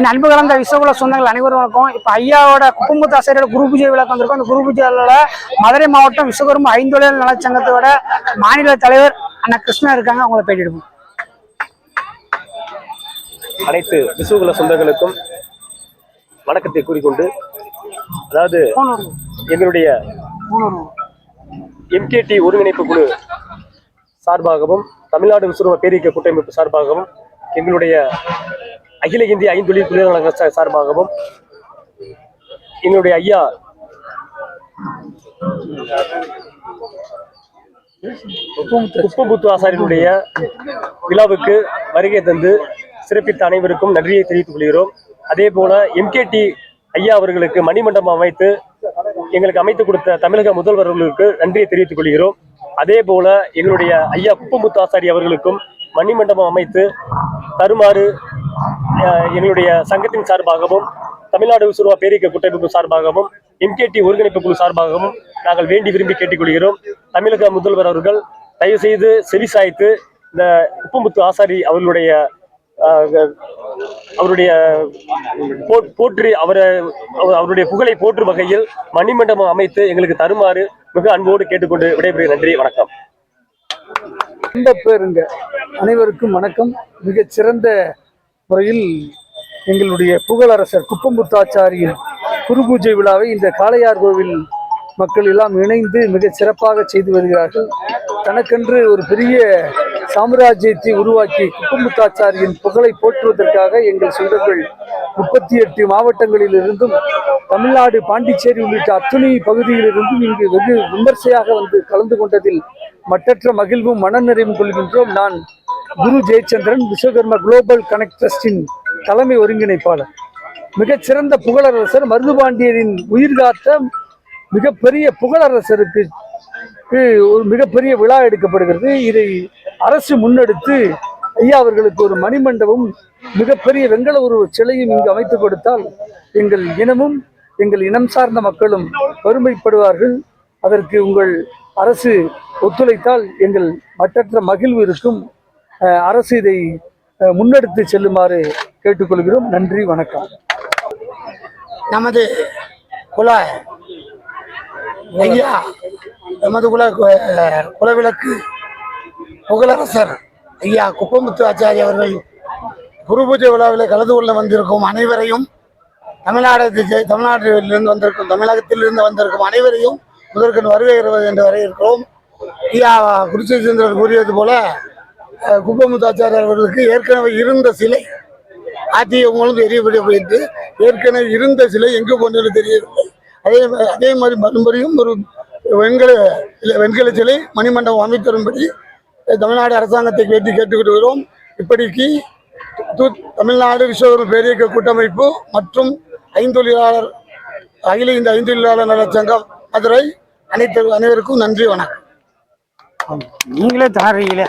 என் அன்பு கலந்த விஸ்வகுல சொந்தங்கள் அனைவரும் வணக்கம். இப்போ ஐயாவோட குப்பமுத்து ஆசாரியோட குரு பூஜை விழாக்கு வந்திருக்கோம். அந்த குரு பூஜையோட மதுரை மாவட்டம் விஸ்வகர்ம ஐந்தொழில் நலச்சங்கத்தோட மாநில தலைவர் அண்ணா கிருஷ்ணா இருக்காங்க. அவங்கள பேட்டிடுவோம். அனைத்து விஸ்வகுல சொந்தங்களுக்கும் வணக்கத்தை கூறிக்கொண்டு, அதாவது எங்களுடைய MKT ஒருங்கிணைப்பு குழு சார்பாகவும் தமிழ்நாடு விஸ்வகர்ம பேரியக்க கூட்டமைப்பு சார்பாகவும் எங்களுடைய அகில இந்திய ஐந்தொழில் தொழிலாளர்கள் சார்பாகவும் எங்களுடைய ஐயா குப்பமுத்து ஆசாரியனுடைய விழாவுக்கு வருகை தந்து சிறப்பித்த அனைவருக்கும் நன்றியை தெரிவித்துக் கொள்கிறோம். அதே போல MKT ஐயா அவர்களுக்கு மணிமண்டபம் அமைத்து எங்களுக்கு அமைத்து கொடுத்த தமிழக முதல்வர்களுக்கு நன்றியை தெரிவித்துக் கொள்கிறோம். அதே போல எங்களுடைய ஐயா குப்பமுத்து ஆசாரி அவர்களுக்கும் மணிமண்டபம் அமைத்து தருமாறு எங்களுடைய சங்கத்தின் சார்பாகவும் தமிழ்நாடு விஸ்வகர்ம பேரியக்க கூட்டமைப்பு சார்பாகவும் MKT ஒருங்கிணைப்பு குழு சார்பாகவும் நாங்கள் வேண்டி விரும்பி கேட்டுக்கொள்கிறோம். தமிழக முதல்வர் அவர்கள் தயவு செய்து செவிசாய்த்து இந்த குப்பமுத்து ஆசாரி அவருடைய போற்றி அவருடைய புகழை போற்றும் வகையில் மணிமண்டபம் அமைத்து எங்களுக்கு தருமாறு மிக அன்போடு கேட்டுக்கொண்டு விடைபெறுகிறேன். நன்றி, வணக்கம். ரொம்ப பேருங்க அனைவருக்கும் வணக்கம். மிகச் சிறந்த முறையில் எங்களுடைய புகழரசர் குப்பமுத்தாச்சாரியின் குரு பூஜை விழாவை இந்த காளையார் கோவில் மக்கள் எல்லாம் இணைந்து மிகச் சிறப்பாக செய்து வருகிறார்கள். தனக்கென்று ஒரு பெரிய சாம்ராஜ்யத்தை உருவாக்கி குப்பமுத்தாச்சாரியின் புகழை போற்றுவதற்காக எங்கள் சொந்தங்கள் 38 மாவட்டங்களிலிருந்தும் தமிழ்நாடு, பாண்டிச்சேரி உள்ளிட்ட அத்துணை பகுதியிலிருந்தும் இங்கு வெகு விமர்சையாக வந்து கலந்து கொண்டதில் மற்றற்ற மகிழ்வும் மனநிறைவும் கொள்கின்றோம். நான் குரு ஜெயச்சந்திரன், விஸ்வகர்ம குளோபல் கனெக்ட் ட்ரஸ்டின் தலைமை ஒருங்கிணைப்பாளர். மிகச்சிறந்த புகழரசர் மருதுபாண்டியரின் உயிர்காத்த மிகப்பெரிய புகழரசருக்கு ஒரு மிகப்பெரிய விழா எடுக்கப்படுகிறது. இதை அரசு முன்னெடுத்து ஐயா அவர்களுக்கு ஒரு மணிமண்டபம், மிகப்பெரிய வெங்கல உருவ சிலையும் இங்கு அமைத்து கொடுத்தால் எங்கள் இனமும் எங்கள் இனம் சார்ந்த மக்களும் பெருமைப்படுவார்கள். அதற்கு உங்கள் அரசு ஒத்துழைத்தால் எங்கள் மற்றற்ற மகிழ்வு இருக்கும். அரசு இதை முன்னெடுத்து செல்லுமாறு கேட்டுக்கொள்கிறோம். நன்றி, வணக்கம். நமது குலவிளக்கு புகழரசர் ஐயா குப்பமுத்து ஆச்சாரி அவர்கள் குரு பூஜை விழாவில் கலந்து கொள்ள வந்திருக்கும் அனைவரையும், தமிழ்நாட்டிலிருந்து வந்திருக்கும், தமிழகத்திலிருந்து வந்திருக்கும் அனைவரையும் முதற்கண் வருகிறது என்று வரவேற்கிறோம். ஐயா குருசேந்திரன் கூறியது போல குப்பமுத்து ஆச்சாரியர் அவர்களுக்கு ஏற்கனவே இருந்த சிலை அதிமுக எரியப்பட்டு ஏற்கனவே இருந்த சிலை எங்கு போன்றது தெரியவில்லை. அதே மாதிரி மறுபடியும் ஒரு வெண்கல சிலை மணிமண்டபம் அமைத்தரும்படி தமிழ்நாடு அரசாங்கத்தை கேட்டுக்கொள்கிறோம். இப்படிக்கு தமிழ்நாடு விஸ்வகர்ம பேரியக்க கூட்டமைப்பு மற்றும் அகில இந்த ஐந்தொழிலாளர் நலச்சங்கம் மதுரை அனைவருக்கும் நன்றி, வணக்கம். நீங்களே தாரீங்களே.